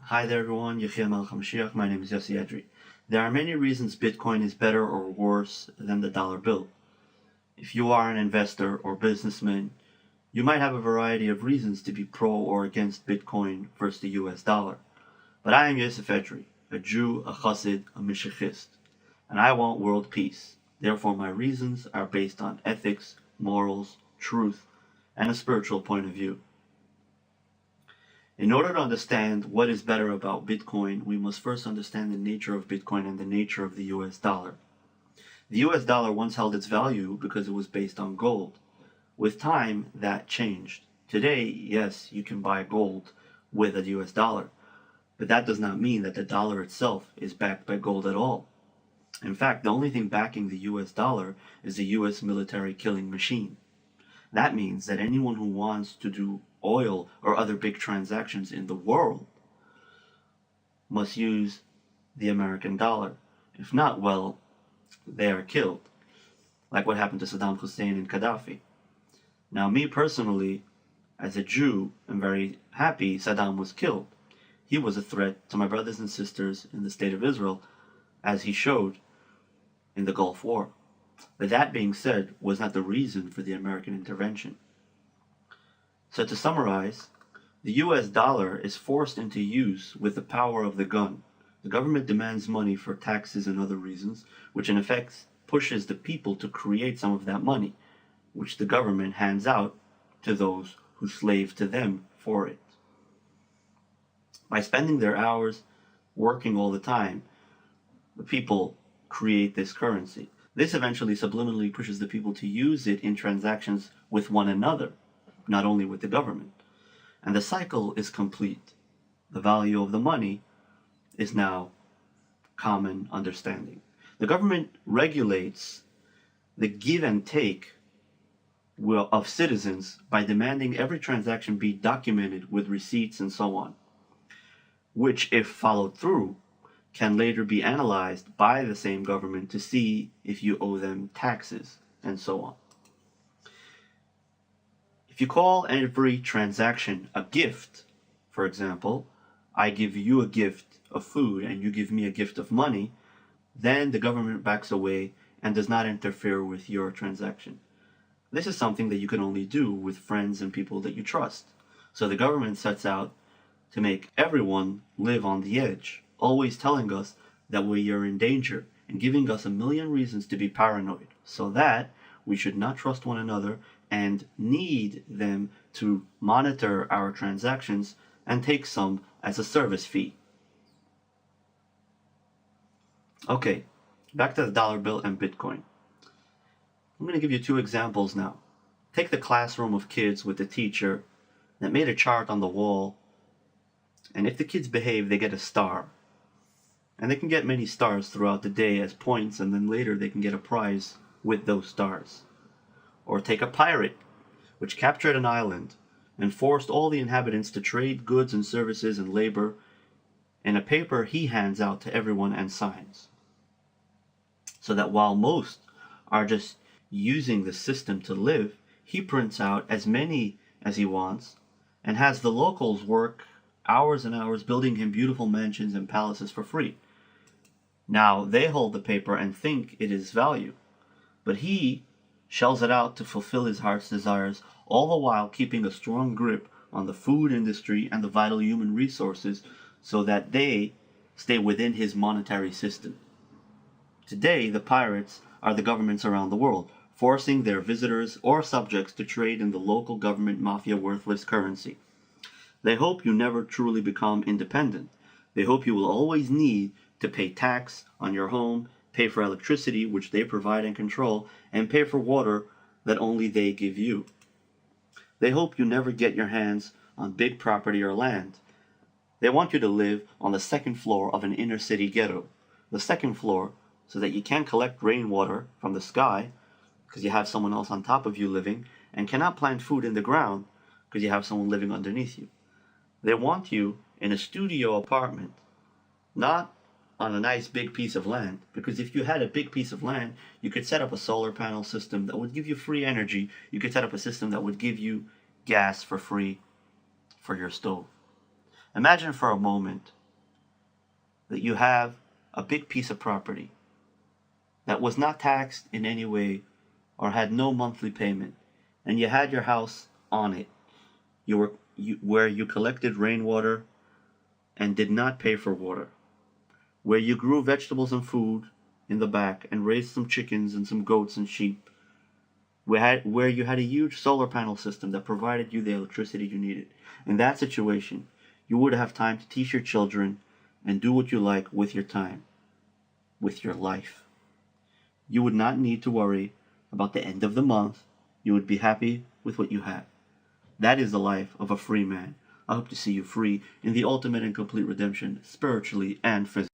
Hi there everyone, Moshiach. My name is Yossi Edry. There are many reasons Bitcoin is better or worse than the dollar bill. If you are an investor or businessman, you might have a variety of reasons to be pro or against Bitcoin versus the US dollar. But I am Yosef Edry, a Jew, a Chassid, a Mashiachist, and I want world peace. Therefore my reasons are based on ethics, morals, truth, and a spiritual point of view. In order to understand what is better about Bitcoin, we must first understand the nature of Bitcoin and the nature of the US dollar. The US dollar once held its value because it was based on gold. With time, that changed. Today, yes, you can buy gold with a US dollar, but that does not mean that the dollar itself is backed by gold at all. In fact, the only thing backing the US dollar is the US military killing machine. That means that anyone who wants to do oil or other big transactions in the world must use the American dollar. If not, well, they are killed, like what happened to Saddam Hussein and Gaddafi. Now, me personally, as a Jew, am very happy Saddam was killed. He was a threat to my brothers and sisters in the state of Israel, as he showed in the Gulf War. But that being said, was not the reason for the American intervention. So to summarize, the US dollar is forced into use with the power of the gun. The government demands money for taxes and other reasons, which in effect pushes the people to create some of that money, which the government hands out to those who slave to them for it. By spending their hours working all the time, the people create this currency. This eventually subliminally pushes the people to use it in transactions with one another, not only with the government. And the cycle is complete. The value of the money is now common understanding. The government regulates the give and take of citizens by demanding every transaction be documented with receipts and so on, which, if followed through, can later be analyzed by the same government to see if you owe them taxes and so on. If you call every transaction a gift, for example, I give you a gift of food and you give me a gift of money, then the government backs away and does not interfere with your transaction. This is something that you can only do with friends and people that you trust. So the government sets out to make everyone live on the edge, always telling us that we are in danger and giving us a million reasons to be paranoid, so that we should not trust one another and need them to monitor our transactions and take some as a service fee. Okay, back to the dollar bill and Bitcoin. I'm going to give you two examples now. Take the classroom of kids with the teacher that made a chart on the wall, and if the kids behave, they get a star. And they can get many stars throughout the day as points, and then later they can get a prize with those stars. Or take a pirate, which captured an island and forced all the inhabitants to trade goods and services and labor in a paper he hands out to everyone and signs. So that while most are just using the system to live, he prints out as many as he wants and has the locals work hours and hours building him beautiful mansions and palaces for free. Now they hold the paper and think it is value, but he shells it out to fulfill his heart's desires, all the while keeping a strong grip on the food industry and the vital human resources so that they stay within his monetary system. Today, the pirates are the governments around the world, forcing their visitors or subjects to trade in the local government mafia worthless currency. They hope you never truly become independent. They hope you will always need to pay tax on your home, pay for electricity, which they provide and control, and pay for water that only they give you. They hope you never get your hands on big property or land. They want you to live on the second floor of an inner city ghetto. The second floor, so that you can't collect rainwater from the sky, because you have someone else on top of you living, and cannot plant food in the ground, because you have someone living underneath you. They want you in a studio apartment, not on a nice big piece of land, because if you had a big piece of land, you could set up a solar panel system that would give you free energy. You could set up a system that would give you gas for free for your stove. Imagine for a moment that you have a big piece of property that was not taxed in any way or had no monthly payment, and you had your house on it, where you collected rainwater and did not pay for water, where you grew vegetables and food in the back and raised some chickens and some goats and sheep, where you had a huge solar panel system that provided you the electricity you needed. In that situation, you would have time to teach your children and do what you like with your time, with your life. You would not need to worry about the end of the month. You would be happy with what you have. That is the life of a free man. I hope to see you free in the ultimate and complete redemption, spiritually and physically.